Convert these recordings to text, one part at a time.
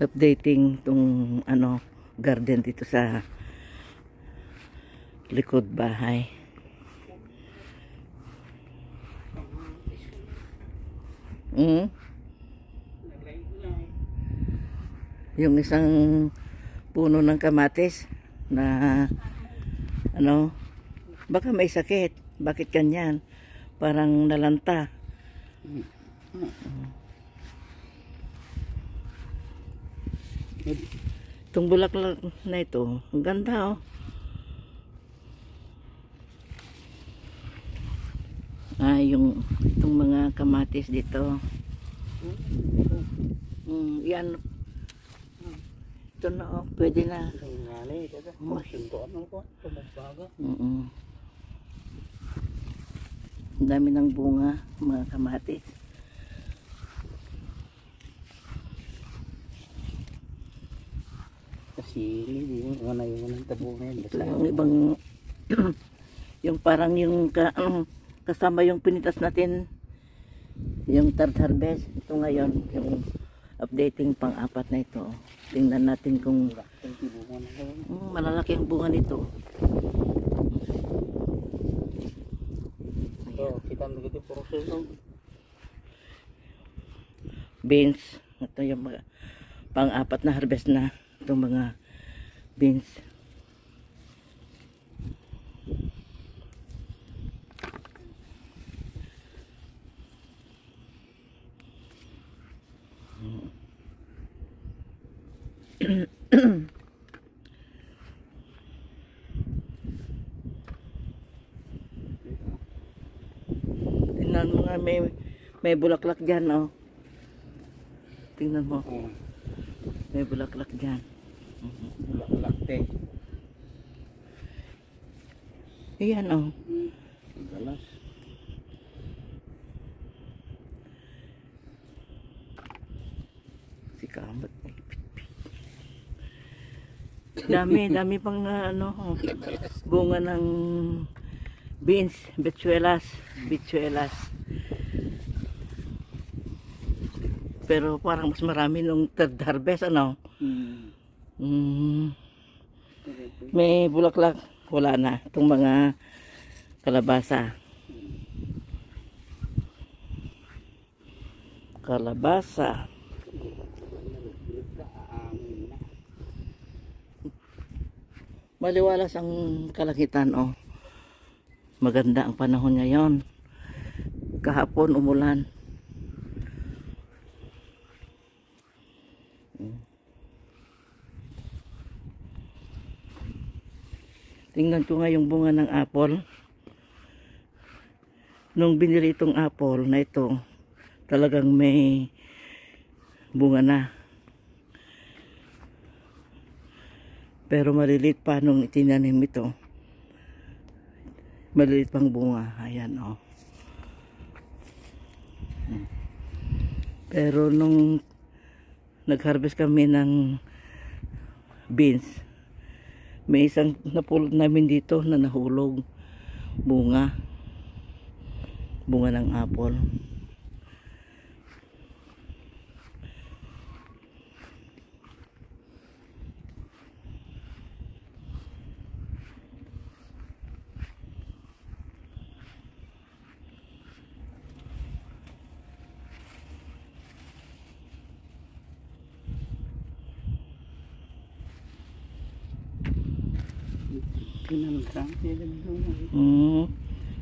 updating tong garden dito sa likod bahay. Yung isang puno ng kamatis na baka may sakit. Bakit ganyan? Parang nalanta. Itong bulaklak na ito, ang ganda itong mga kamatis dito. Yan. Ito na pwede na. Ang dami ng bunga, mga kamatis. Kasi yung tabo na yun. Ito yung ibang yung parang yung kasama yung pinitas natin yung third harvest. Ito ngayon yung updating pang-apat na ito. Tingnan natin kung malalaki ang bunga nito. Kita begitu proses beans. Ito yung pang-apat na harvest na itong mga beans. Tingnan mo nga, may bulaklak dyan, tingnan mo. May bulaklak dyan. bulaklak teh. Ayan, Galas. Si kamot. Dami pang bunga ng beans, bitsuelas. Pero parang mas marami nung third harvest, May bulaklak, wala na. Itong mga kalabasa. Maliwalas ang kalangitan, Maganda ang panahon ngayon. Kahapon umulan. Tingnan ko nga yung bunga ng apple. Nung binili itong apple na ito, talagang may bunga na. Pero maliliit pa nung itinanim ito. Maliliit pang bunga. Ayan, Pero nung nag-harvest kami ng beans, may isang napulot namin dito na nahulog. Bunga ng apple.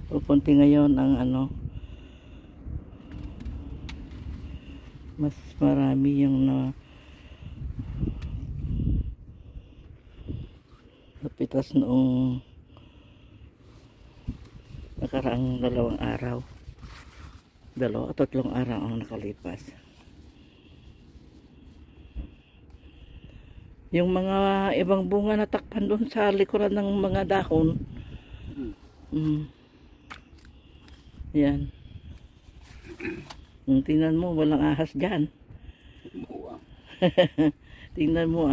Pupunti ngayon ang mas marami yung napitas noong nakaraang 2 araw. 2 o 3 araw ang nakalipas. Yung mga ibang bunga natakpan doon sa likuran ng mga dahon. Yan. Tingnan mo, walang ahas dyan. Tingnan mo,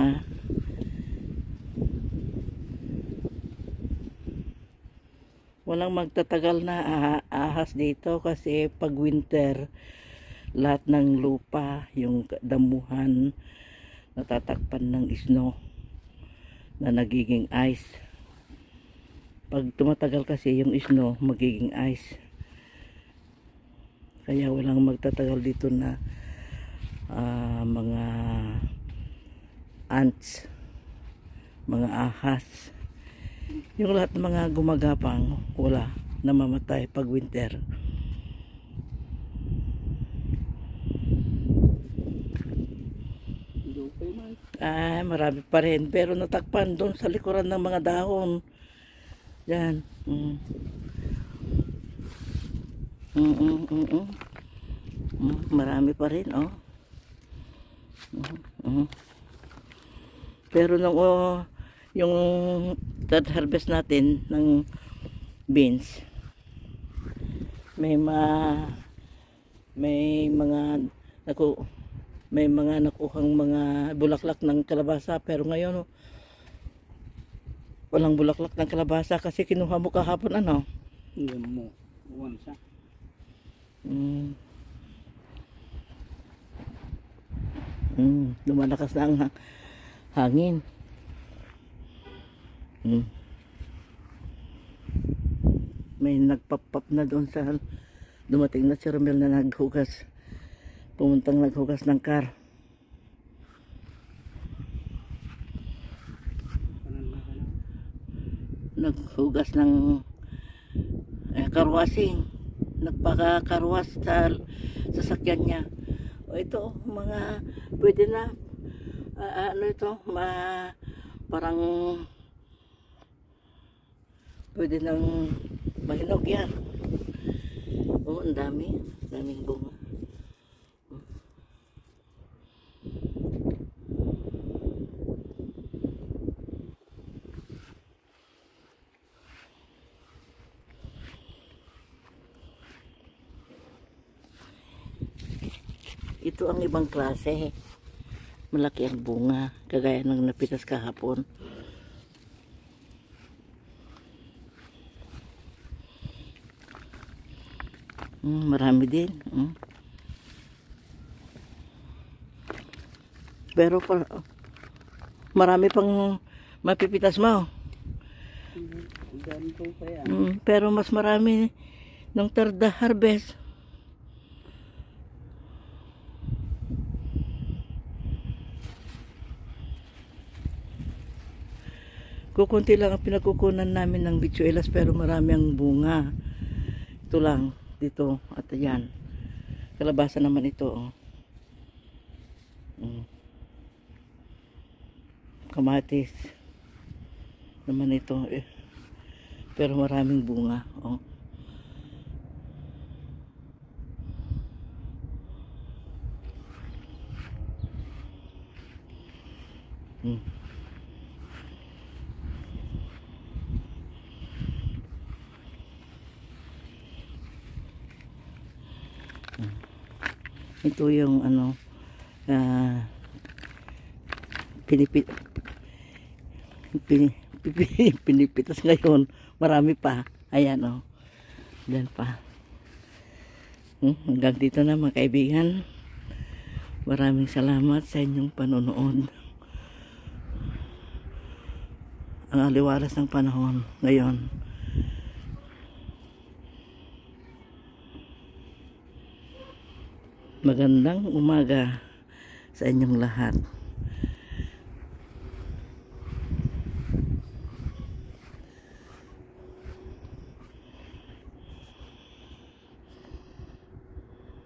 Walang magtatagal na ahas dito kasi pag winter, lahat ng lupa, yung damuhan, natatakpan ng snow na nagiging ice. Pag tumatagal kasi yung snow, magiging ice. Kaya walang magtatagal dito na mga ants, mga ahas. Yung lahat ng mga gumagapang, wala, namamatay pag winter. Ay, marami pa rin. Pero natakpan doon sa likuran ng mga dahon. Yan. Marami pa rin, oh. Pero nung yung third harvest natin ng beans, may mga nakuhang mga bulaklak ng kalabasa, pero ngayon walang bulaklak ng kalabasa kasi kinuha mo kahapon, ano? Hindi mo. Uwan siya. Lumalakas na ang hangin. May nagpap-pap na doon sa dumating na si Romel na naghugas. Pumuntang naghugas ng car. Naghugas ng car washing. Nagpaka-carwash sa sasakyan niya. O ito, mga pwede na ano ito, parang pwede nang mahinog yan. O, ang daming bunga. Ito ang ibang klase. Malaki ang bunga, kagaya ng napitas kahapon. Marami din. Pero marami pang mapipitas mo. Pero mas marami ng third harvest. Kukunti lang ang pinagkukunan namin ng bitsuelas, pero marami ang bunga. Ito lang, dito at ayan. Kalabasa naman ito. Kamatis naman ito. Pero maraming bunga. Ito yung ano, pinipitas ngayon. Marami pa. Ayan, oh. Diyan pa. Hanggang dito na, mga kaibigan. Maraming salamat sa inyong panonood. Ang aliwalas ng panahon ngayon. Magandang umaga sa inyong lahat.